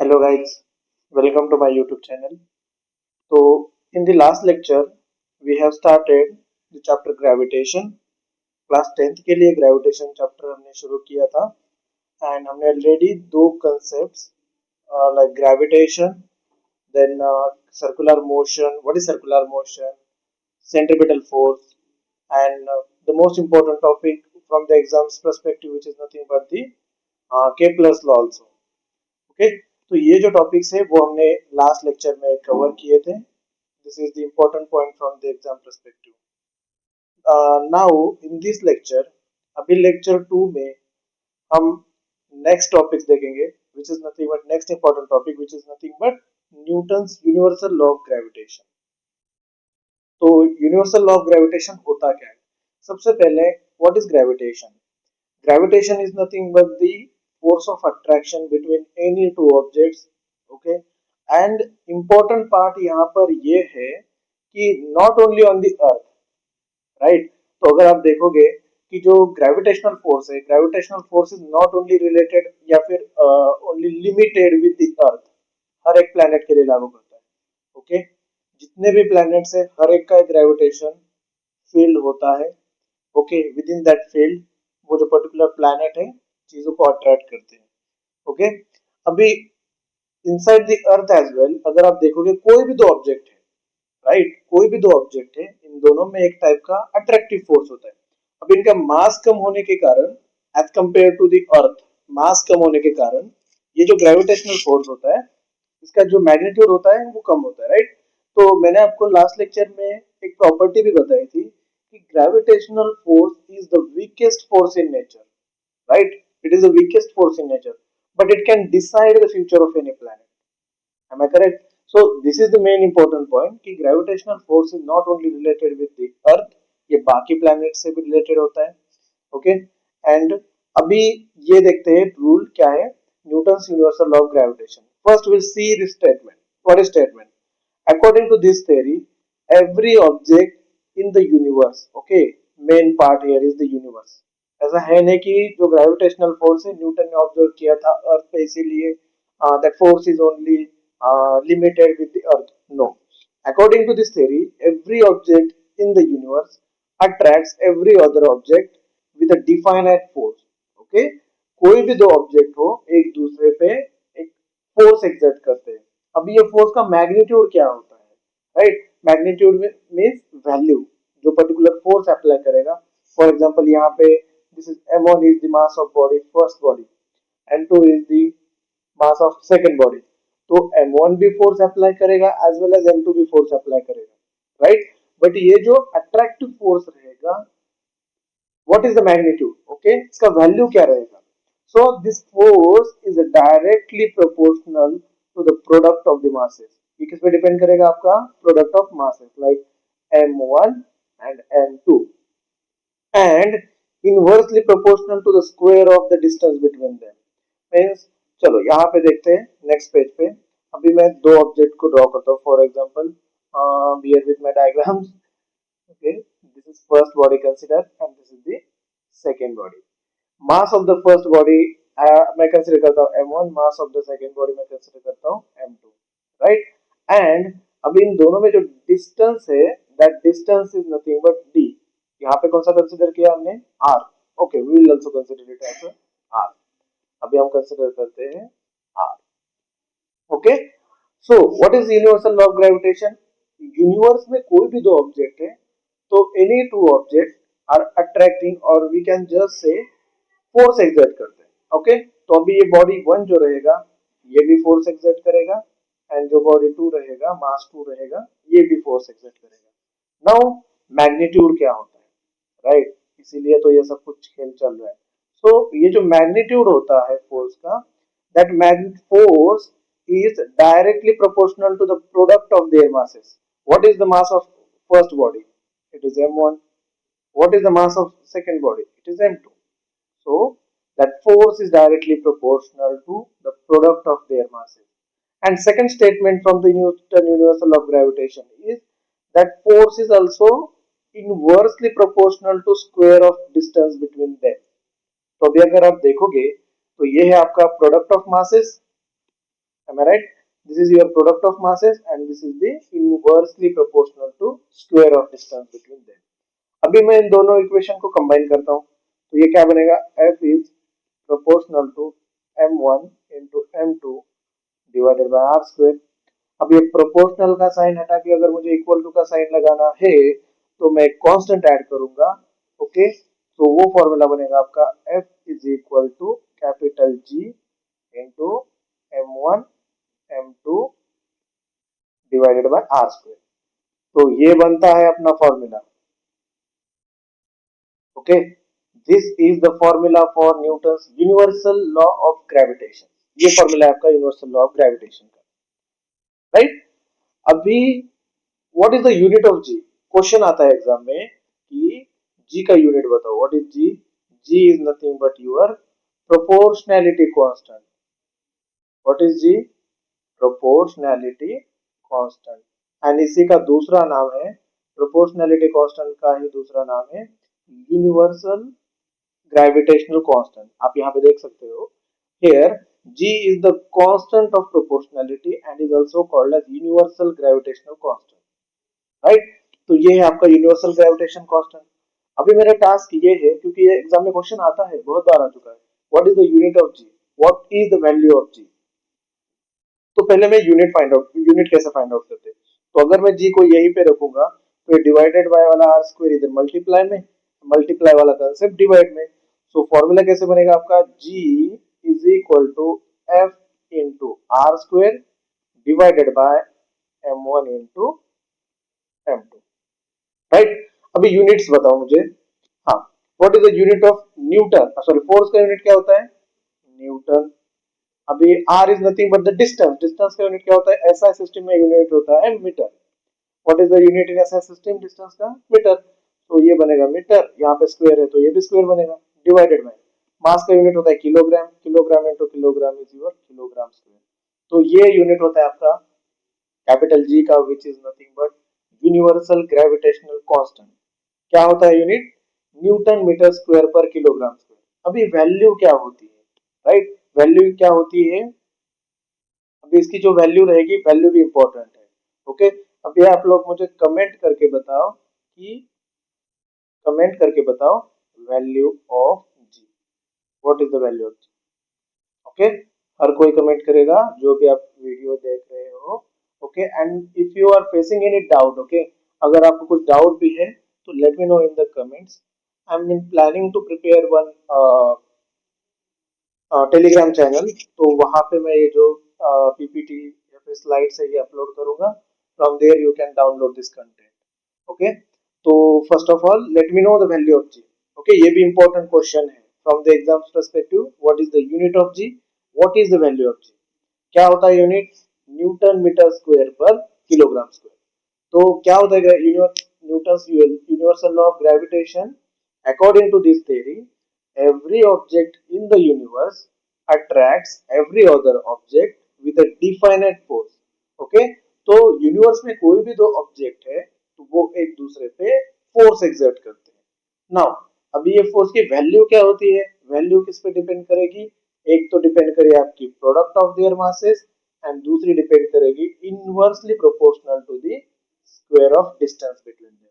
Hello guys, welcome to my YouTube channel. So in the last lecture we have started the chapter gravitation. Class 10th के लिए gravitation chapter हमने शुरू किया था and हमने already दो concepts like gravitation, then circular motion. What is circular motion? Centripetal force, and the most important topic from the exams perspective, which is nothing but the Kepler's law also. Okay तो ये जो topics है वो हमने last lecture में cover किए थे. This is the important point from the exam perspective. Now in this lecture, अभी लेक्चर 2 में हम नेक्स्ट टॉपिक्स देखेंगे विच is nothing but next important topic which is nothing but Newton's universal law of gravitation. तो universal law of gravitation होता क्या है? सबसे पहले what is gravitation? Gravitation is nothing but the force of attraction between any two objects. Okay, and important part यहाँ पर ये है कि not only on the earth, right? तो अगर आप देखोगे कि जो gravitational force है, gravitational force is not only related या फिर only limited with the earth. हर एक planet के लिए लागू करता है. Okay, जितने भी planets है हर एक का gravitation field होता है. Okay, within that field वो जो पर्टिकुलर प्लैनेट है चीजों को अट्रैक्ट करते हैं. ओके, अभी inside the earth as well अगर आप देखोगे कोई भी दो ऑब्जेक्ट है, राइट, कोई भी दो ऑब्जेक्ट है, इन दोनों में एक टाइप का अट्रैक्टिव फोर्स होता है. अब इनका मास कम होने के कारण as compare to the earth, mass कम होने के कारण ये जो ग्रेविटेशनल फोर्स होता है इसका जो मैग्नीट्यूड होता है वो कम होता है, राइट. तो मैंने आपको लास्ट लेक्चर में एक प्रॉपर्टी भी बताई थी कि gravitational force is the weakest force in nature, right? It is the weakest force in nature, but it can decide the future of any planet. Am I correct? So this is the main important point कि gravitational force is not only related with the earth, ये बाकी planet से भी related होता है. Okay, and अभी ये देखते हैं रूल क्या है Newton's universal law of gravitation. First will see this statement. What is statement? According to this theory, every object in the universe, okay, main part here is the universe. ऐसा है नहीं कि जो ग्रेविटेशनल फोर्स है Newton ने observe किया था अर्थ पे इसीलिए that force is only limited with the earth. No, according to this theory, every object in the universe attracts every other object with a definite force. Okay, कोई भी दो object हो एक दूसरे पे एक फोर्स एक्सर्ट करते हैं. अभी ये फोर्स का मैग्नीट्यूड क्या होता है, राइट? मैग्नीट्यूड मींस वैल्यू जो पर्टिकुलर फोर्स अप्लाई करेगा. फॉर एग्जांपल यहाँ पे this is m1 is the mass of body first body, m2 is the mass of second body. तो m1 भी फोर्स अप्लाई करेगा एज वेल एज m2 भी force apply करेगा, right. But ये जो अट्रैक्टिव फोर्स रहेगा what is the magnitude? Okay, इसका value क्या रहेगा? So this force is directly proportional to the product of the masses. ये किस पे डिपेंड करेगा? आपका product of masses like m1 and m2 and inversely proportional to the square of the distance between them. Means चलो यहाँ पे देखते हैं नेक्स्ट पेज पे. अभी मैं दो ऑब्जेक्ट को ड्रॉ करता हूँ. For example bear with my diagrams. Okay, this is first body consider and this is the second body. Mass of the first body मैं कंसीडर करता हूँ m1, mass of the second body मैं consider करता हूँ m2, right. And अब इन दोनों में जो डिस्टेंस है that distance is nothing but d. यहाँ पे कौन सा कंसीडर किया हमने? r. Okay, we will also consider it as r. अभी हम कंसीडर करते हैं r. Okay, so what is universal law of gravitation? Universe में कोई भी दो ऑब्जेक्ट है तो any two object are attracting और we can just say force exert करते हैं. ओके, तो अभी ये बॉडी 1 जो रहेगा ये भी फोर्स एक्सर्ट करेगा एंड जो बॉडी 2 रहेगा मास 2 रहेगा ये भी फोर्स एक्सर्ट करेगा. नाउ मैग्नीट्यूड क्या होता है, राइट? इसीलिए तो ये सब कुछ खेल चल रहा है. सो ये जो मैग्नीट्यूड होता है फोर्स का, that magnet force is directly proportional to the product of their masses. What is the mass of first body? It is m1. What is the mass of second body? It is m2. So that force is directly proportional to the product of their masses. And second statement from the Newton universal law of gravitation is that force is also inversely proportional to square of distance between them. तो अभी अगर आप देखोगे तो ये है आपका product of masses. Am I right? This is your product of masses and this is the inversely proportional to square of distance between them. अभी मैं इन दोनों इक्वेशन को कंबाइन करता हूँ तो ये क्या बनेगा, F is proportional to m1 into m2 divided by r square. अब ये प्रोपोर्शनल का साइन हटा के अगर मुझे इक्वल टू का साइन लगाना है तो मैं कांस्टेंट ऐड करूंगा। ओके, तो वो फॉर्मूला बनेगा आपका F is equal to capital G into m1 m2 divided by r square. तो ये बनता है अपना formula. Okay, this is the formula for Newton's universal law of gravitation. ये फॉर्मूला है आपका यूनिवर्सल लॉ ऑफ ग्रेविटेशन का, राइट? अभी what is the unit of G? Question आता है एग्जाम में कि जी का यूनिट बताओ। What is G? G is nothing but your proportionality constant. What is G? Proportionality constant. And इसी का दूसरा नाम है, प्रोपोर्शनैलिटी कांस्टेंट का ही दूसरा नाम है यूनिवर्सल ग्रेविटेशनल कांस्टेंट। आप यहाँ पे देख सकते हो, here G is the constant of proportionality and is also called as universal gravitational constant, right? तो ये है आपका यूनिवर्सल ग्रेविटेशन कांस्टेंट। अभी मेरा टास्क ये है, क्योंकि ये एग्जाम में क्वेश्चन आता है, बहुत बार आ चुका है, what is the unit of G, what is the value of G. तो पहले मैं यूनिट कैसे फाइंड आउट करते हैं? तो अगर मैं जी को यहीं पे रखूंगा तो ये डिवाइडेड बाय वाला आर स्क्वायर इधर मल्टीप्लाई में, मल्टीप्लाई वाला कंसेप्ट डिवाइड में। सो फॉर्मूला कैसे बनेगा आपका, G is equal to F into r square divided by m1 into m2, right? अभी यूनिट्स बताओ मुझे। हाँ, what is the unit of newton, sorry force का यूनिट क्या होता है? न्यूटन। अभी r is nothing but the distance, distance का यूनिट क्या होता है? एसआई सिस्टम में यूनिट होता है metre. What is the unit in SI system? Distance का मीटर। तो ये बनेगा मीटर, यहाँ पे स्क्वायर है तो ये भी स्क्वायर बनेगा, डिवाइडेड बाय मास का यूनिट होता है kilogram, kilogram into kilogram is your kilogram square. तो ये यूनिट होता है आपका कैपिटल जी का, विच is nothing but universal gravitational constant. क्या होता है यूनिट? न्यूटन मीटर स्क्वायर पर किलोग्राम स्क्वायर। अभी वैल्यू क्या होती है, राइट? वैल्यू क्या होती है? अभी इसकी जो वैल्यू रहेगी, वैल्यू भी इंपॉर्टेंट है। ओके, अभी आप लोग मुझे कमेंट करके बताओ कि कमेंट करके बताओ value of G, what is the value of G. Okay, हर कोई कमेंट करेगा जो भी आप वीडियो देख रहे हो। Okay, and if you are facing any doubt, okay, अगर आपको कुछ डाउट भी है तो let me know in the comments. I am planning to prepare one Telegram channel, तो वहां पे मैं ये जो पीपीटी या फिर स्लाइड्स है ये अपलोड करूंगा। From there you can download this content. Okay, तो first of all let me know the value of G. Okay, ये भी इंपॉर्टेंट क्वेश्चन है from the exam perspective. What is the unit of G, what is the value of G? क्या होता है unit? Newton metre square पर kilogram square. तो क्या होता है Newton's universal law of gravitation? According to this theory, every object in the universe attracts every other object with a definite force. Okay, तो universe में कोई भी दो ऑब्जेक्ट है तो वो एक दूसरे पे फोर्स एक्सर्ट करते हैं। नाउ अभी ये फोर्स की वैल्यू क्या होती है? वैल्यू किस पे डिपेंड करेगी? एक तो डिपेंड करेगी आपकी product of their masses and दूसरी डिपेंड करेगी inversely proportional to the square of distance between them.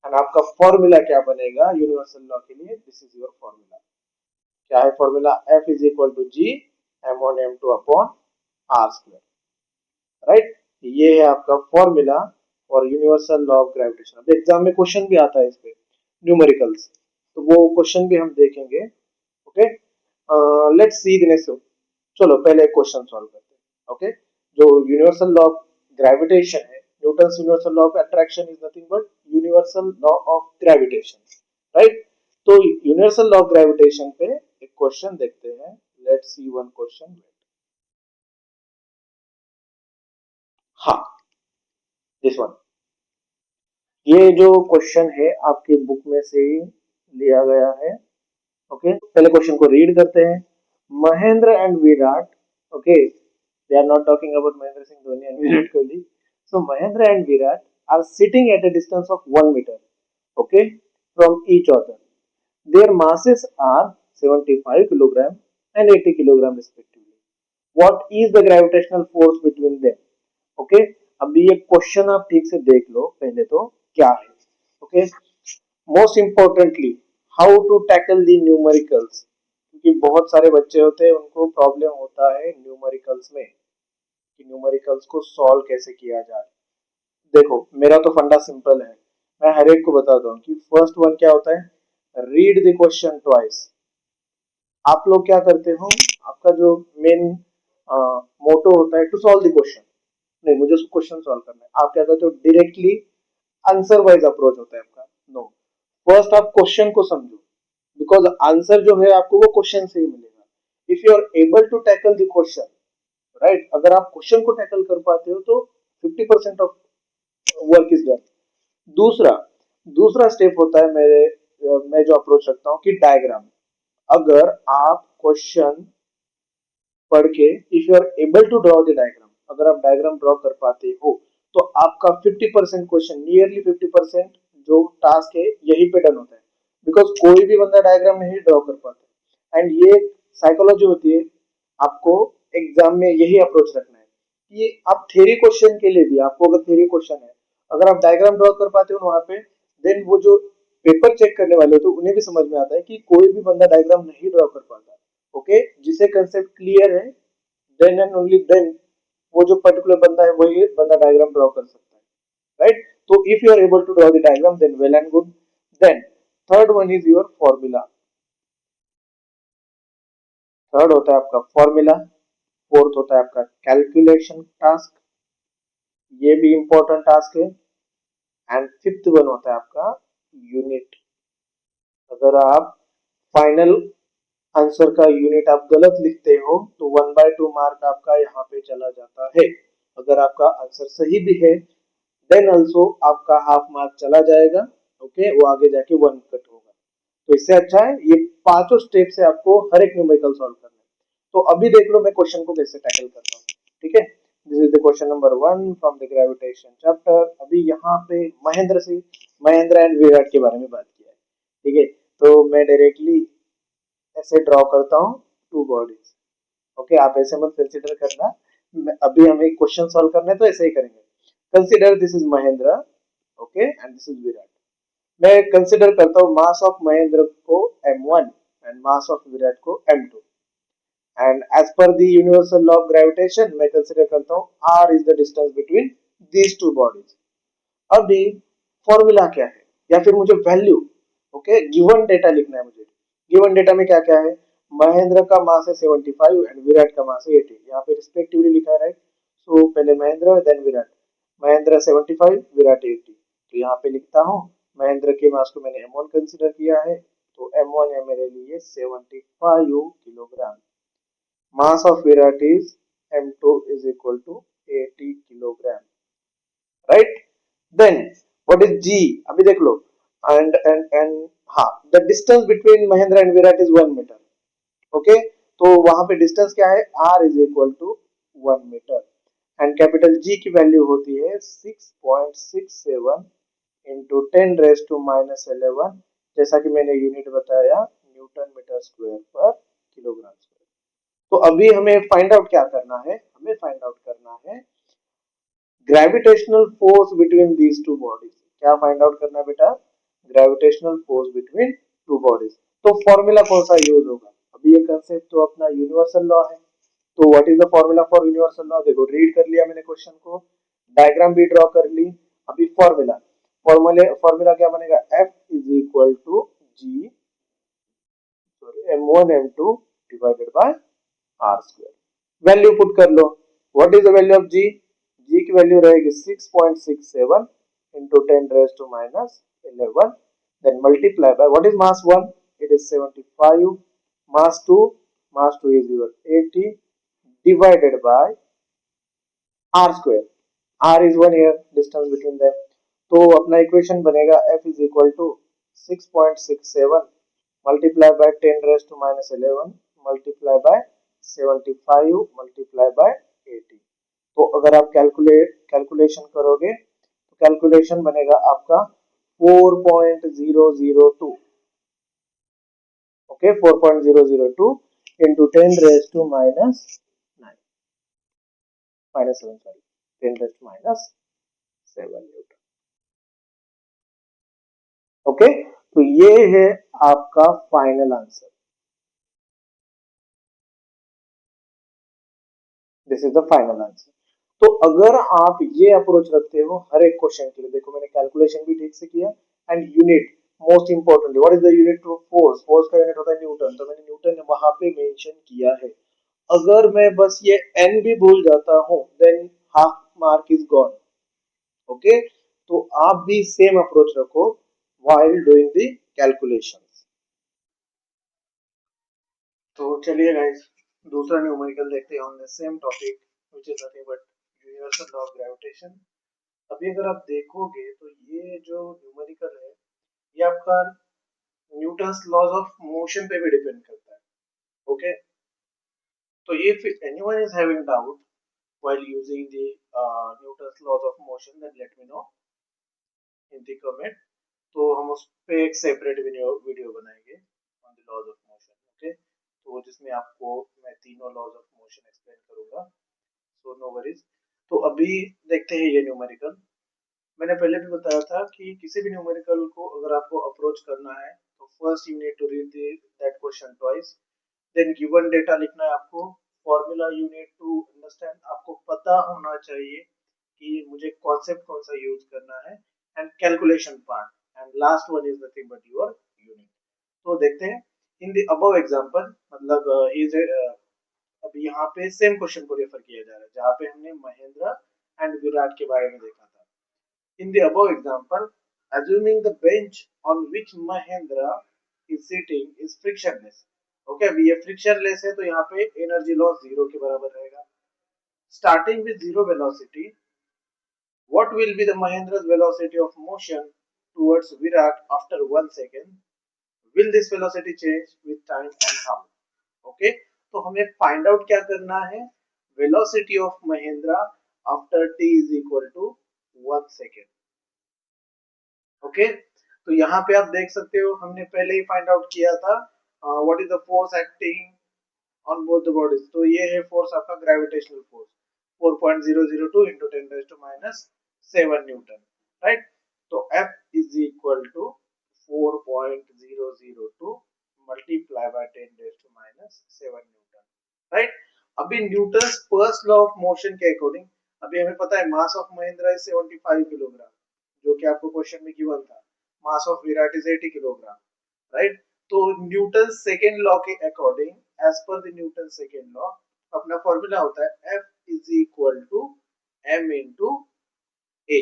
And आपका फॉर्मूला क्या बनेगा यूनिवर्सल लॉ के लिए? This is your formula. क्या है formula? F is equal to G m1 m2 upon r square, right? ये है आपका formula for universal law of gravitation. अब एग्जाम में क्वेश्चन भी आता है इस पे, न्यूमेरिकल्स, तो वो क्वेश्चन भी हम देखेंगे। Okay, let's see the next. चलो पहले क्वेश्चन सॉल्व करते हैं। ओके, जो यूनिवर्सल लॉ ऑफ ग्रेविटेशन है, Newton's universal law of attraction is nothing but universal law of gravitation, right? तो यूनिवर्सल लॉ ऑफ ग्रेविटेशन पे एक क्वेश्चन देखते हैं। Let's see one question. हाँ, दिस वन। ये जो क्वेश्चन है आपकी बुक में से ही लिया गया है। ओके, पहले क्वेश्चन को रीड करते हैं। Mahendra and Virat, okay, they are not talking about Mahendra Singh Dhoni and Virat Kohli. So Mahendra and Virat are sitting at a distance of 1 metre, okay, from each other. Their masses are 75 kilogram and 80 kilogram respectively. What is the gravitational force between them. Okay, अभी ये question आप ठीक से देख लो पहले तो क्या है। Okay, most importantly how to tackle the numericals, क्योंकि बहुत सारे बच्चे होते हैं उनको प्रॉब्लम होता है न्यूमेरिकल्स में कि न्यूमेरिकल्स को सॉल्व कैसे किया जाए। देखो मेरा तो फंडा सिंपल है, मैं हर एक को बताता हूँ कि फर्स्ट वन क्या होता है, रीड द क्वेश्चन ट्वाइस। आप लोग क्या करते हो, आपका जो मेन मोटो होता है टू सॉल्व द क्वेश्चन, नहीं मुझे क्वेश्चन सॉल्व करना है, आप क्या करते हो डायरेक्टली आंसर वाइज अप्रोच होता है आपका। नो, फर्स्ट आप क्वेश्चन को समझो, बिकॉज आंसर जो है आपको वो क्वेश्चन से ही मिलेगा। If you are able to tackle the question, right, अगर आप क्वेश्चन को टैकल कर पाते हो तो 50% ऑफ वर्क इज डन। दूसरा दूसरा स्टेप होता है मेरे मैं जो अप्रोच रखता हूँ कि डायग्राम। अगर आप क्वेश्चन पढ़ के if you are able to draw the diagram, अगर आप डायग्राम ड्रॉ कर पाते हो तो आपका 50% क्वेश्चन, नियरली 50% जो टास्क है यही पे डन होता है। बिकॉज कोई भी बंदा डायग्राम नहीं ड्रॉ कर पाता, एंड ये साइकोलॉजी होती है, आपको एग्जाम में यही अप्रोच रखना है कि आप थ्योरी क्वेश्चन के लिए भी, आपको अगर थ्योरी क्वेश्चन है, अगर आप डायग्राम ड्रॉ कर पाते हो वहां पे, देन वो जो पेपर चेक करने वाले होते हैं उन्हें भी समझ में आता है कि कोई भी बंदा डायग्राम नहीं ड्रॉ कर पाता। ओके, जिसे कंसेप्ट क्लियर है देन एंड ओनली देन वो जो पर्टिकुलर बंदा है वही बंदा डायग्राम ड्रॉ कर सकता है, राइट। तो if you are able to draw the diagram then well and good. Then third one is your formula, third होता है आपका फॉर्मूला, फोर्थ होता है आपका कैलकुलेशन टास्क, ये भी इंपॉर्टेंट टास्क है, एंड फिफ्थ वन होता है आपका यूनिट। अगर आप फाइनल आंसर का यूनिट आप गलत लिखते हो तो 1/2 मार्क आपका यहाँ पे चला जाता है। अगर आपका आंसर सही भी है देन ऑल्सो आपका हाफ मार्क चला जाएगा। ओके, वो आगे जाके 1 कट होगा। तो इससे अच्छा है ये पांचों स्टेप से आपको हर एक न्यूमेरिकल सॉल्व करना है। तो अभी देख लो मैं क्वेश्चन को कैसे टैकल करता हूँ। ठीक है, this is the question number 1 from the gravitation chapter. अभी यहाँ पे महेंद्र एंड विराट के बारे में बात किया है। ठीक है, तो मैं डायरेक्टली ऐसे ड्रॉ करता हूँ टू बॉडीज। ओके, आप ऐसे मत कंसिडर करना, अभी हमें क्वेश्चन सॉल्व करना है तो ऐसे ही करेंगे। Consider this is Mahendra, okay, and this is Virat. मैं कंसिडर करता हूँ मास ऑफ महेंद्र को m1 and mass of Virat को m2, and as per the universal law of gravitation मैं कंसिडर करता हूँ r is the distance between these two bodies. अभी formula क्या है या फिर मुझे वैल्यू, ओके, गिवन डेटा लिखना है मुझे। गिवन डेटा में क्या क्या है, महेंद्र का मास है 75 एंड विराट का मास है 80, यहाँ पे रिस्पेक्टिवली लिखा है, राइट। सो पहले महेंद्र देन विराट, महेंद्र 75 विराट 80, तो यहाँ पे लिखता हूँ महेंद्र के मास को मैंने m1 कंसिडर किया है, तो m1 है मेरे लिए 75 kilogram. Mass of Virat is m2 is equal to 80 kilogram, right. Then what is g, अभी देख लो, एंड हाँ, the distance between Mahendra and Virat is 1 metre. Okay, तो वहां पे डिस्टेंस क्या है, r is equal to 1 metre, and capital G की वैल्यू होती है 6.67 इंटू 10 रेज टू माइनस 11, जैसा कि मैंने यूनिट बताया न्यूटन मीटर स्क्वायर पर किलोग्राम स्क्वायर। तो अभी हमें फाइंड आउट क्या करना है, हमें फाइंड आउट करना है gravitational force between these two bodies. क्या फाइंड आउट करना है बेटा, gravitational force between two bodies. तो फॉर्मूला कौन सा यूज होगा, अभी ये कंसेप्ट तो अपना यूनिवर्सल लॉ है, तो what is the formula for universal law, देखो रीड कर लिया मैंने क्वेश्चन को, डायग्राम भी ड्रॉ कर ली। अभी फॉर्मूला क्या बनेगा, F is equal to G m1 m2 divided by r square. Value put कर लो, what is the value of g, g की वैल्यू रहेगी 6.67 into 10 raised to minus 11, then multiply by what is mass 1, it is 75, mass 2 is your 80 divided by r square, r is 1 here, distance between them। तो अपना equation बनेगा f is equal to 6.67 multiply by 10 raised to minus 11 multiply by 75 multiply by 80। तो अगर आप calculation करोगे तो calculation बनेगा आपका 4.002, okay, 4.002 into 10 raised to minus 9। Minus 7 sorry 10⁻⁷ Newton. Okay, तो ये है आपका final answer. This is the final answer. तो अगर आप ये अप्रोच रखते हो हर एक क्वेश्चन के लिए, देखो मैंने कैलकुलेशन भी ठीक से किया and unit most importantly, what is the unit of force, force का यूनिट होता है न्यूटन, तो मैंने न्यूटन वहां पे मेंशन किया है। अगर मैं बस ये n भी भूल जाता हूं than half mark is gone. Okay, तो आप भी सेम अप्रोच रखो व्हाइल डूइंग द कैलकुलेशंस। तो चलिए गाइस, दूसरा न्यूमेरिकल देखते हैं on the same topic which is nothing but universal law of gravitation. अभी अगर आप देखोगे तो ये जो न्यूमेरिकल है ये आपका न्यूटन्स लॉज ऑफ मोशन पे भी डिपेंड करता है। Okay, so if anyone is having doubt while using the Newton's laws of motion, then let me know in the comment. तो हम उस पे एक सेपरेट वीडियो बनाएंगे on the laws of motion. Okay, तो जिसमें आपको मैं तीनों लॉज ऑफ मोशन एक्सप्लेन करूंगा, सो नो वरीज। तो अभी देखते हैं ये न्यूमेरिकल। मैंने पहले भी बताया था कि किसी भी न्यूमेरिकल को अगर आपको अप्रोच करना है तो first you need to read that question twice, then given data लिखना है आपको, formula you need to understand, आपको पता होना चाहिए कि मुझे कॉन्सेप्ट कौन सा यूज करना है, and calculation part, and last one is nothing but your unit. तो देखते हैं इन द अबव एग्जांपल, मतलब अभी यहाँ पे सेम क्वेश्चन को रेफर किया जा रहा है जहाँ पे हमने महेंद्र एंड विराट के बारे में देखा था। In the above example, assuming the bench on which Mahendra is sitting is frictionless। Okay, अभी ये फ्रिक्शनलेस है तो यहाँ पे एनर्जी लॉस जीरो के बराबर रहेगा। Starting with zero velocity, what will be the Mahendra's velocity of motion towards Virat after 1 second? Will this velocity change with time and how? Okay, तो हमें फाइंड आउट क्या करना है, velocity of Mahendra after t is equal to 1 second। Okay, तो यहाँ पे आप देख सकते हो हमने पहले ही फाइंड आउट किया था what is the force acting on both the bodies. तो ये है फोर्स आपका gravitational force 4.002 into 10⁻⁷ newton, right. तो F is equal to 4.002 multiply by 10⁻⁷ newton, right. अभी Newton's first law of motion के अकॉर्डिंग अभी हमें पता है mass of Mahendra is 75 kilogram, जो कि आपको क्वेश्चन में गिवन था। Mass of Virat is 80 kilogram, right. तो न्यूटन सेकेंड लॉ के according, as per the Newton second law, अपना फॉर्मूला होता है F is equal to m into a,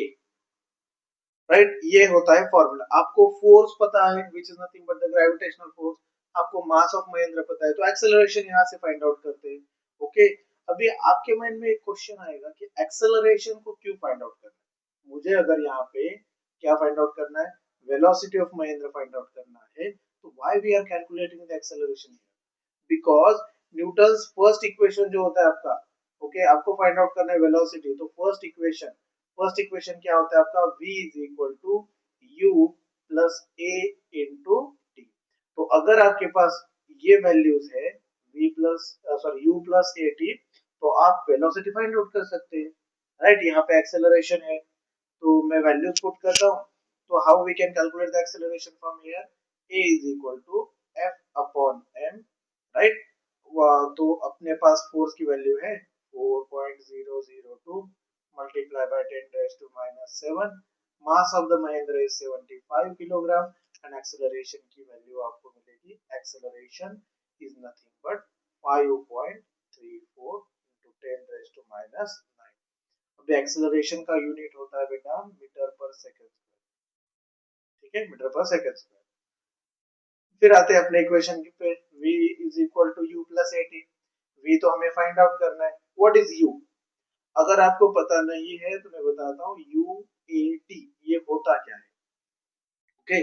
right. ये होता है फॉर्मूला। आपको फोर्स पता है which is nothing but the gravitational force, आपको मास ऑफ महेंद्र पता है, तो एक्सेलरेशन यहाँ से फाइंड आउट करते हैं। ओके, अभी आपके माइंड में एक क्वेश्चन आएगा कि एक्सेलरेशन को क्यों फाइंड आउट करना है। मुझे अगर यहाँ पे क्या फाइंड आउट करना है, velocity of Mahendra find out करना है, तो why we are calculating the acceleration, because Newton's first equation जो होता है आपका, ओके, आपको फाइंड आउट करना है वेलोसिटी, तो फर्स्ट इक्वेशन क्या होता है आपका, v is equal to u plus a into t। तो अगर आपके पास ये वैल्यूज है v plus sorry u plus a t, तो आप वेलोसिटी फाइंड आउट कर सकते हैं, राइट। यहाँ पे एक्सेलरेशन है तो मैं वैल्यूज पुट करता हूँ, तो how we can calculate the acceleration from here, a is equal to f upon m, right. तो अपने पास फोर्स की वैल्यू है 4.002 multiply by 10⁻⁷, mass of the Mahendra is 75 kilogram, and acceleration की वैल्यू आपको मिलेगी, acceleration is nothing but 5.34 into 10⁻⁹। अभी acceleration का यूनिट होता है बेटा मीटर पर सेकंड स्क्वायर, ठीक है, मीटर पर सेकंड स्क्वायर। फिर आते हैं अपने इक्वेशन पे, v is equal to u plus at। v तो हमें फाइंड आउट करना है, व्हाट इज u, अगर आपको पता नहीं है तो मैं बताता हूँ UAT ये होता क्या है। ओके,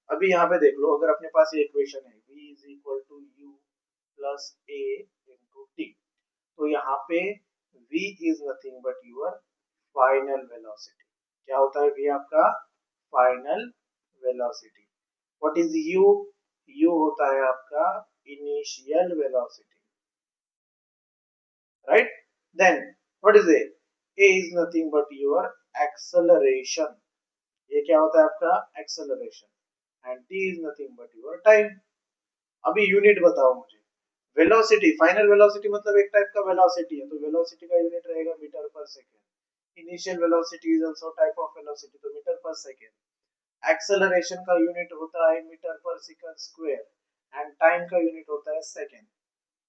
अभी यहाँ पे देख लो, अगर अपने पास ये इक्वेशन है v is equal to u plus a into t, तो यहाँ पे v is nothing but your final velocity. क्या होता है v आपका final velocity. What is u, u होता है आपका initial velocity, right. Then what is a is nothing but your acceleration, ये क्या होता है आपका acceleration, and t is nothing but your time. अभी यूनिट बताओ मुझे, वेलोसिटी, फाइनल वेलोसिटी मतलब एक टाइप का वेलोसिटी है, तो वेलोसिटी का यूनिट रहेगा मीटर पर second. Initial velocity is also type of velocity, तो मीटर पर सेकेंड। एक्सेलरेशन का यूनिट होता है मीटर पर सेकंड स्क्वायर, एंड टाइम का यूनिट होता है सेकेंड।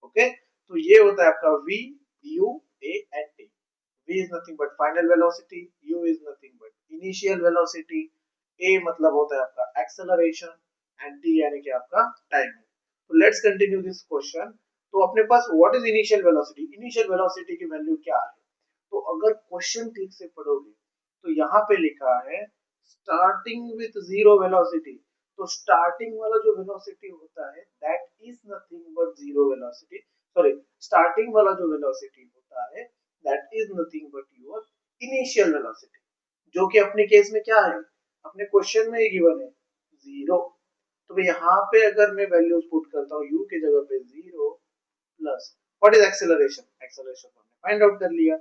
ओके, तो ये होता है आपका v u a and t। v is nothing but final velocity, u is nothing but initial velocity, a मतलब होता है आपका acceleration and t यानी कि आपका टाइम। तो लेट्स कंटिन्यू दिस क्वेश्चन। तो अपने पास what is initial velocity, initial velocity की वैल्यू क्या है? तो अगर क्वेश्चन ठीक से पढ़ोगे तो यहाँ पे लिखा है स्टार्टिंग विथ जीरो वेलोसिटी, तो स्टार्टिंग वाला जो वेलोसिटी होता है that is nothing but zero velocity, sorry starting वाला जो वेलोसिटी होता है that is nothing but your initial velocity, जो कि अपने केस में क्या है, अपने क्वेश्चन में गिवन है जीरो। तो यहाँ पे अगर मैं वैल्यूज पुट करता हूँ u की जगह पे zero plus what is acceleration, acceleration हमने फाइंड आउट कर लिया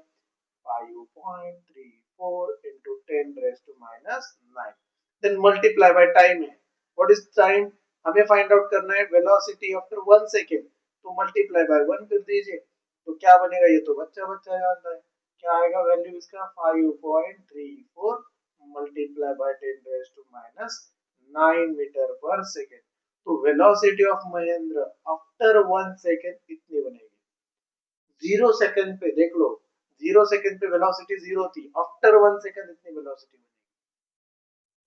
5.34 into 10 raised to minus 9, then multiply by time है, what is time, हमें फाइंड आउट करना है velocity after 1 second, तो multiply by 1 कर दीजिए, तो क्या बनेगा, ये तो बच्चा बच्चा जानता है, क्या आएगा वैल्यू इसका 5.34 multiply by 10 raised to minus 9 metre पर सेकेंड। तो velocity of Mahendra after 1 second इतनी बनेगी। जीरो सेकंड पे देख लो, जीरो सेकंड पे वेलोसिटी जीरो थी, आफ्टर 1 सेकंड इतनी वेलोसिटी बनेगी,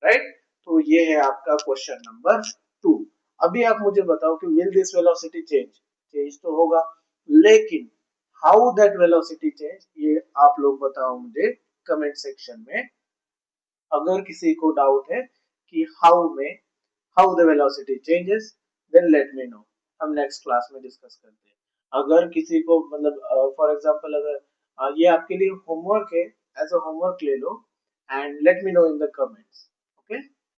राइट। तो ये है आपका क्वेश्चन नंबर 2। अभी आप मुझे बताओ कि will this velocity change, change तो होगा, लेकिन हाउ दैट वेलोसिटी चेंज, ये आप लोग बताओ मुझे कमेंट सेक्शन में। अगर किसी को डाउट है कि how the velocity changes, then let me know, हम नेक्स्ट क्लास में डिस्कस करते हैं। अगर किसी को मतलब फॉर एग्जांपल अगर ये आपके लिए होमवर्क है, एज अ होमवर्क ले लो and let me know in the comments. Okay.